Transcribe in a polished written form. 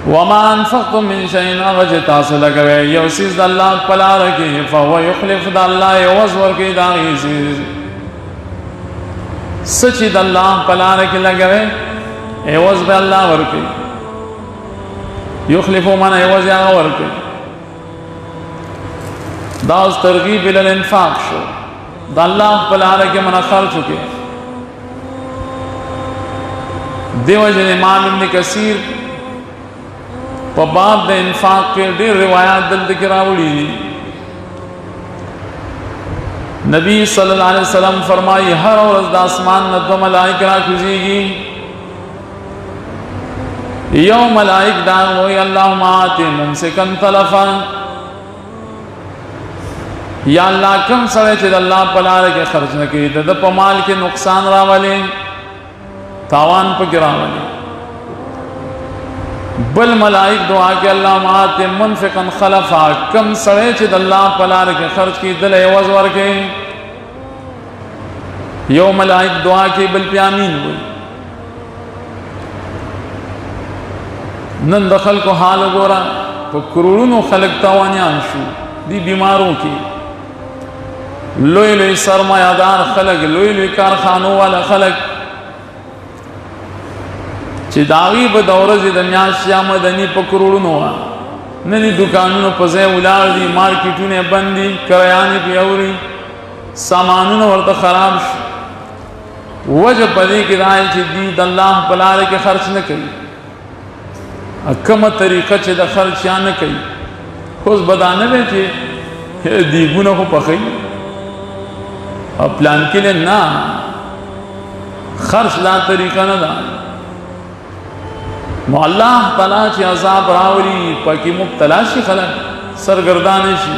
वमा अनफक़्तुम मिन शैइन अगज तासे लगवे यो चीज़ अल्लाह पला रखी फहुव युखलिफ अल्लाह एवज़ वर्की दागी चीज़ सची अल्लाह पला रखी लगवे एवज़ बे अल्लाह वर्की युखलिफु मन एवज़ या वर्की दास तरगीब इलल इन्फाक शो अल्लाह पला रखी मन खर्च के देवजन इमाम इब्न कसीर बाब दे इन्फाक के ढेर रिवायात दल दिकरावड़ी नबी सल्लल्लाहु अलैहि वसल्लम फरमाई हर रोज़ आसमान न दो मलाइका खुजीगी यो मलाइक दान वो अल्लाहुम्मा आति मुमसिकन तलफा या अल्लाह कम सड़े चे अल्लाह पला के खर्च न की तो पमाल के नुकसान रावले तावान पर गिरावले बल मलाइक दुआ के अल्लाह माते मुनफिकन खलफा कम सड़े चे अल्लाह पला के खर्च की दिल एवज़ वर के यो मलाइक दुआ के बल प्यामीन हुई नन दखल को हाल गोरा तो करोड़ों खलक तवानियान शू दी बीमारों की लोई लोई सरमायादार खलक लोई लोई कारखानों वाला खलक दागी बदौर दनिया मदनी पकड़ों ननी दुकानों पजे उलाड़ दी मार्केटों ने बंदी करायानी प्यौरी सामानों वर्त खराब वजह पदी की राय दी अल्लाह पलारे के खर्च न करी कम तरीक़ा चे द खर्च या न करी खुश बदाने में चे दीगुना को पकई अब प्लान के लिए ना खर्च ला तरीक़ा न दान अल्लाह तला ची अज़ाब रावरी पकी मुब्तला शी खलक सरगर्दान शी